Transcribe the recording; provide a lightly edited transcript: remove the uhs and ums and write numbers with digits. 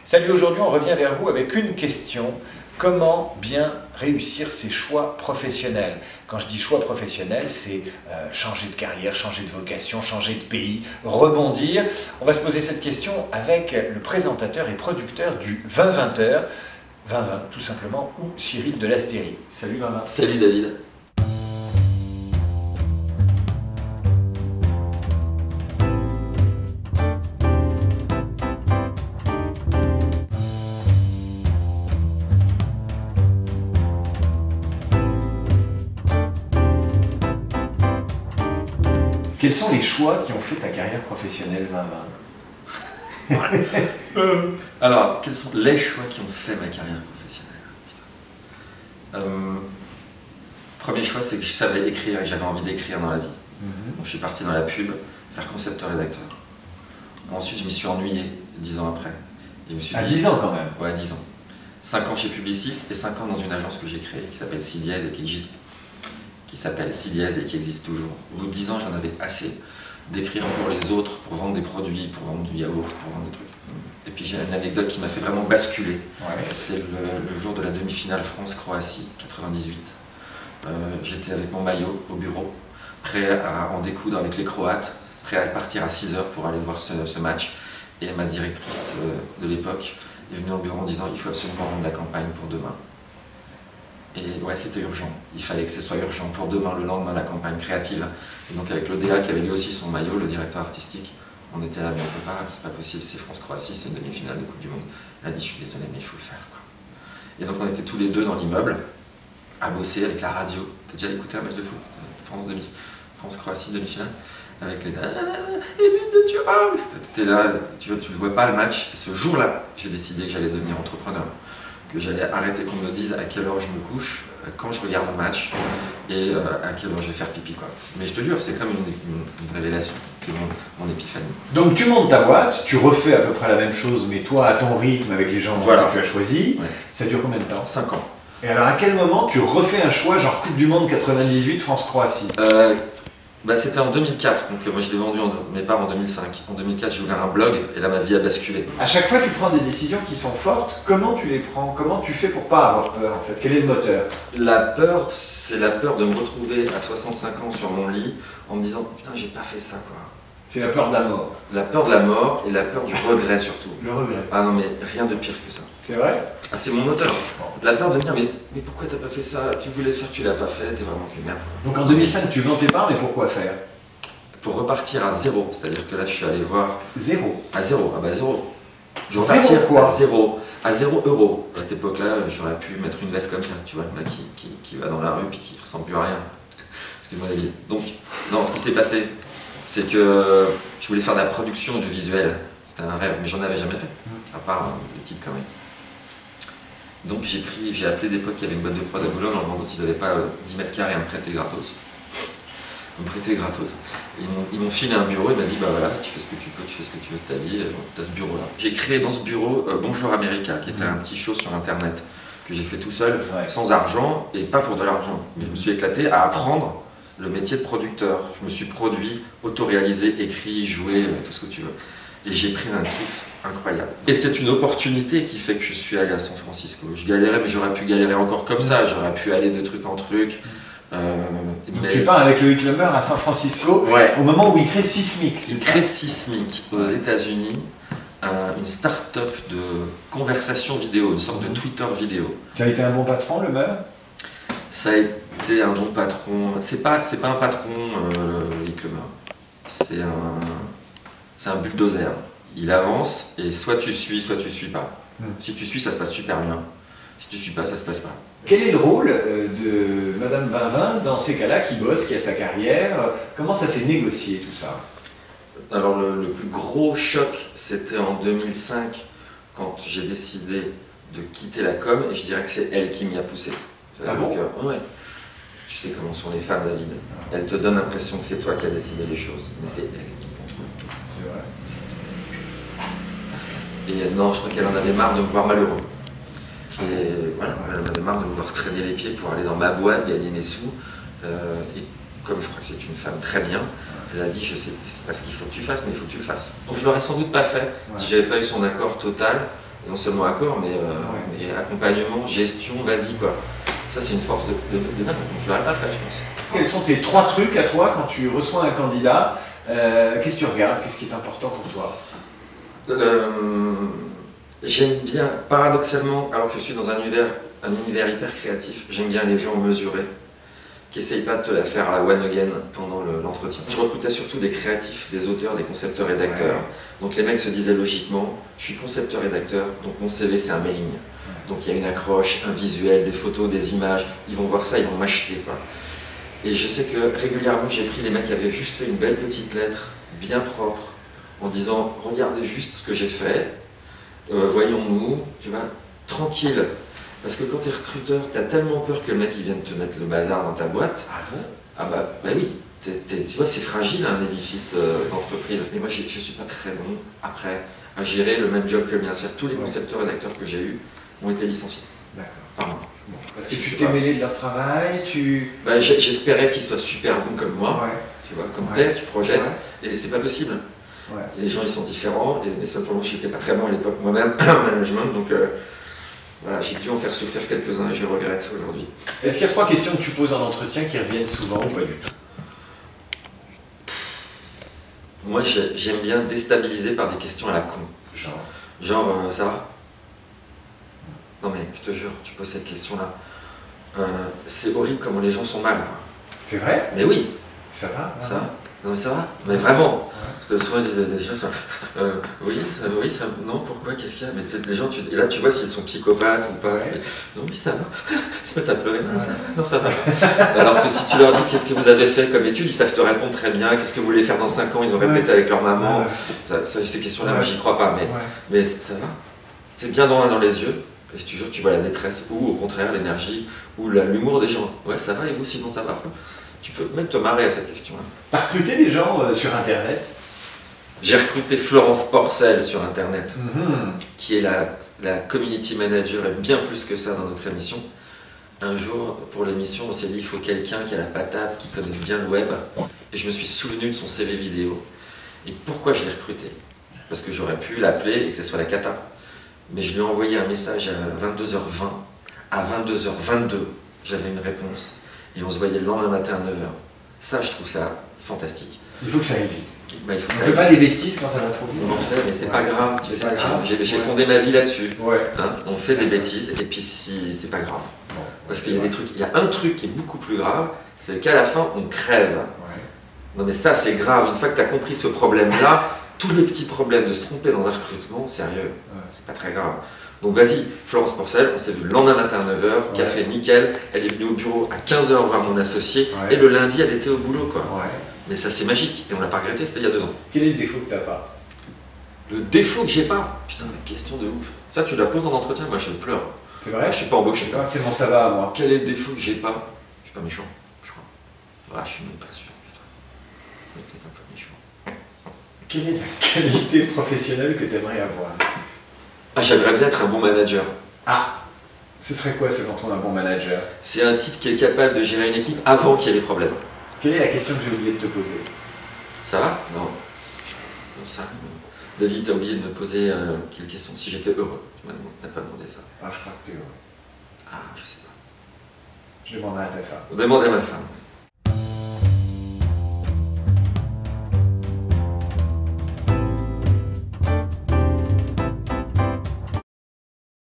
Salut, aujourd'hui on revient vers vous avec une question. Comment bien réussir ses choix professionnels? Quand je dis choix professionnel, c'est changer de carrière, changer de vocation, changer de pays, rebondir. On va se poser cette question avec le présentateur et producteur du 20-20h, 20-20 tout simplement, ou Cyril de l'Astérie. Salut 20-20. Salut David. Quels sont les choix qui ont fait ta carrière professionnelle 20-20? Alors, quels sont les choix qui ont fait ma carrière professionnelle? Premier choix, c'est que je savais écrire et j'avais envie d'écrire dans la vie. Donc je suis parti dans la pub, faire concepteur-rédacteur. Ensuite, je m'y suis ennuyé 10 ans après. Et je me suis dit, 10 ans quand même? Ouais, 10 ans. 5 ans chez Publicis et 5 ans dans une agence que j'ai créée qui s'appelle C-Dièse et qui existe toujours. Au bout de 10 ans, j'en avais assez d'écrire pour les autres, pour vendre des produits, pour vendre du yaourt, pour vendre des trucs. Et puis j'ai une anecdote qui m'a fait vraiment basculer. Ouais. C'est le jour de la demi-finale France-Croatie, 98. J'étais avec mon maillot au bureau, prêt à en découdre avec les Croates, prêt à partir à 6 h pour aller voir ce match. Et ma directrice de l'époque est venue au bureau en disant « Il faut absolument rendre la campagne pour demain ». Et ouais, c'était urgent. Il fallait que ce soit urgent pour demain, le lendemain, la campagne créative. Et donc avec le DA qui avait lui aussi son maillot, le directeur artistique, on était là, mais on peut pas, c'est pas possible, c'est France-Croatie, c'est une demi-finale de Coupe du Monde. Elle a dit, je suis désolé, mais il faut le faire, quoi. Et donc on était tous les deux dans l'immeuble, à bosser avec la radio. T'as déjà écouté un match de foot? France-Croatie, demi-finale? Avec les but de Thuram. T'étais là, tu le vois pas le match. Et ce jour-là, j'ai décidé que j'allais devenir entrepreneur. Que j'allais arrêter qu'on me dise à quelle heure je me couche, quand je regarde un match et à quelle heure je vais faire pipi, quoi. Mais je te jure, c'est comme une révélation, c'est mon épiphanie. Donc tu montes ta boîte, tu refais à peu près la même chose, mais toi à ton rythme avec les gens que tu as choisis. Ouais. Ça dure combien de temps? 5 ans. Et alors à quel moment tu refais un choix genre Coupe du Monde 98, France-Croatie? C'était en 2004, donc moi je l'ai vendu mes parts en 2005. En 2004 j'ai ouvert un blog et là ma vie a basculé. À chaque fois tu prends des décisions qui sont fortes, comment tu les prends? Comment tu fais pour pas avoir peur en fait? Quel est le moteur? La peur, c'est la peur de me retrouver à 65 ans sur mon lit en me disant putain j'ai pas fait ça, quoi. C'est la peur de la mort. La peur de la mort et la peur du regret surtout. Le regret. Ah non mais rien de pire que ça. C'est vrai? Ah c'est mon moteur. La peur de me dire mais pourquoi t'as pas fait ça? Tu voulais le faire, tu l'as pas fait, t'es vraiment qu'une merde. Donc en 2005 tu vends tes parts, mais pourquoi faire? Pour repartir à zéro, c'est-à-dire que là je suis allé voir... Zéro? À zéro, ah bah zéro. Je veux repartir quoi? À 0 €. À cette époque-là, j'aurais pu mettre une veste comme ça, tu vois, le mec qui va dans la rue puis qui ressemble plus à rien. Excuse-moi David. Donc, non, ce qui s'est passé, c'est que je voulais faire de la production audiovisuelle. C'était un rêve, mais j'en avais jamais fait, à part des petites conneries. Donc j'ai appelé des potes qui avaient une boîte de prod à Boulogne en demandant s'ils n'avaient pas 10 mètres carrés à me prêter gratos. Ils m'ont filé un bureau, ils m'ont dit bah voilà, tu fais ce que tu peux, tu fais ce que tu veux de ta vie, tu as ce bureau là. J'ai créé dans ce bureau Bonjour America, qui était un petit show sur internet que j'ai fait tout seul, sans argent et pas pour de l'argent. Mais je me suis éclaté à apprendre le métier de producteur. Je me suis produit, autoréalisé, écrit, joué, tout ce que tu veux. Et j'ai pris un kiff incroyable. Et c'est une opportunité qui fait que je suis allé à San Francisco. Je galérais, mais j'aurais pu galérer encore comme ça, j'aurais pu aller de truc en truc. Donc tu pars avec Loïc Lemer à San Francisco, au moment où il crée Sismic. Il crée Sismic aux États-Unis, une start-up de conversation vidéo, une sorte de Twitter vidéo. Ça a été un bon patron, Lemer? Ça a été un bon patron. C'est pas un patron, Loïc Lemer. C'est un bulldozer. Il avance et soit tu suis pas. Si tu suis, ça se passe super bien. Si tu suis pas, ça se passe pas. Quel est le rôle de Madame 20-20 dans ces cas-là, qui bosse, qui a sa carrière? Comment ça s'est négocié tout ça? Alors le plus gros choc, c'était en 2005, quand j'ai décidé de quitter la com, et je dirais que c'est elle qui m'y a poussé. Ah bon? Ouais. Tu sais comment sont les femmes, David. Elles te donnent l'impression que c'est toi qui as décidé les choses, mais c'est elle qui contrôle tout. C'est vrai. Et non, je crois qu'elle en avait marre de me voir malheureux. Et voilà, elle en avait marre de me voir traîner les pieds pour aller dans ma boîte, gagner mes sous. Et comme je crois que c'est une femme très bien, elle a dit, je sais, c'est pas ce qu'il faut que tu fasses, mais il faut que tu le fasses. Donc je l'aurais sans doute pas fait si j'avais pas eu son accord total Et non seulement accord, mais accompagnement, gestion, vas-y quoi. Ça c'est une force de dingue, donc je l'aurais pas fait je pense. Quels sont tes 3 trucs à toi quand tu reçois un candidat? Qu'est-ce que tu regardes? Qu'est-ce qui est important pour toi? J'aime bien, paradoxalement, alors que je suis dans un univers hyper créatif, j'aime bien les gens mesurés, qui n'essayent pas de te la faire à la one again pendant l'entretien. Je recrutais surtout des créatifs, des auteurs, des concepteurs-rédacteurs. Donc les mecs se disaient logiquement, je suis concepteur-rédacteur, donc mon CV c'est un mailing. Donc il y a une accroche, un visuel, des photos, des images, ils vont voir ça, ils vont m'acheter quoi. Et je sais que régulièrement j'ai pris les mecs qui avaient juste fait une belle petite lettre, bien propre, en disant regardez juste ce que j'ai fait, voyons-nous, tu vois, tranquille. Parce que quand tu es recruteur, tu as tellement peur que le mec il vienne te mettre le bazar dans ta boîte. Ah bon? Ah bah oui, tu vois c'est fragile un édifice d'entreprise. Mais moi je suis pas très bon après à gérer le même job que le mien. C'est-à-dire tous les concepteurs rédacteurs que j'ai eus ont été licenciés. D'accord. Bon, parce que tu t'es mêlé de leur travail, bah, j'espérais qu'ils soient super bons comme moi, tu vois, comme tu projettes, et c'est pas possible. Les gens ils sont différents, mais simplement je n'étais pas très bon à l'époque moi-même en management, donc voilà, j'ai dû en faire souffrir quelques-uns et je regrette ça aujourd'hui. Est-ce qu'il y a 3 questions que tu poses en entretien qui reviennent souvent ou pas du tout? Moi j'aime bien déstabiliser par des questions à la con. Genre ça va? Non mais je te jure, tu poses cette question-là. C'est horrible comment les gens sont mal. C'est vrai? Mais oui. Ça va? Ça va? Non mais ça va? Mais vraiment. Parce que souvent les gens sont oui, ça, non, pourquoi, qu'est-ce qu'il y a? Mais les gens, et là tu vois s'ils sont psychopathes ou pas. Non mais ça va. Ils se mettent à pleurer, non ça va, non ça va. Alors que si tu leur dis qu'est-ce que vous avez fait comme étude, ils savent te répondre très bien. Qu'est-ce que vous voulez faire dans 5 ans? Ils ont répété avec leur maman. Ces questions-là, moi j'y crois pas. Mais ça va. C'est bien dans les yeux. Et je te jure, tu vois la détresse, ou au contraire l'énergie, ou l'humour des gens. Ouais, ça va, et vous, sinon ça va. Tu peux même te marrer à cette question-là. Tu as recruté des gens sur Internet? J'ai recruté Florence Porcel sur Internet, qui est la community manager, et bien plus que ça dans notre émission. Un jour, pour l'émission, on s'est dit il faut quelqu'un qui a la patate, qui connaisse bien le web. Et je me suis souvenu de son CV vidéo. Et pourquoi je l'ai recruté? Parce que j'aurais pu l'appeler et que ce soit la cata. Mais je lui ai envoyé un message à 22h20. À 22h22, j'avais une réponse. Et on se voyait le lendemain matin à 9h. Ça, je trouve ça fantastique. Il faut que ça aille vite. Bah, on ne fait pas des bêtises quand ça va trop vite. On en fait, mais c'est pas grave. Tu sais, j'ai fondé ma vie là-dessus. Hein, on fait des bêtises, et puis si, c'est pas grave. Parce qu'il y a des trucs. Il y a un truc qui est beaucoup plus grave, c'est qu'à la fin, on crève. Non mais ça, c'est grave. Une fois que tu as compris ce problème-là, tous les petits problèmes de se tromper dans un recrutement, sérieux, c'est pas très grave. Donc vas-y, Florence Porcel, on s'est vu le lendemain matin à 9h, café nickel, elle est venue au bureau à 15h voir mon associé, et le lundi elle était au boulot quoi. Mais ça c'est magique, et on l'a pas regretté, c'était il y a 2 ans. Quel est le défaut que t'as pas? Le défaut que j'ai pas? Putain, la question de ouf. Ça tu la poses en entretien, moi je pleure. C'est vrai? Je suis pas embauché. C'est bon, ça va moi. Quel est le défaut que j'ai pas? Je suis pas méchant, je crois. Ah, je suis même pas sûr. T'es un peu méchant. Quelle est la qualité professionnelle que tu aimerais avoir? Ah, j'aimerais bien être un bon manager. Ah, ce serait quoi selon toi un bon manager? C'est un type qui est capable de gérer une équipe avant qu'il y ait des problèmes. Quelle est la question que j'ai oublié de te poser? Ça va? Non. Non, ça. David, t'as oublié de me poser quelle question? Si j'étais heureux. Tu m'as pas demandé ça. Ah, je crois que t'es heureux. Ah, je sais pas. Je demanderai à ta femme. Demandez à ma femme.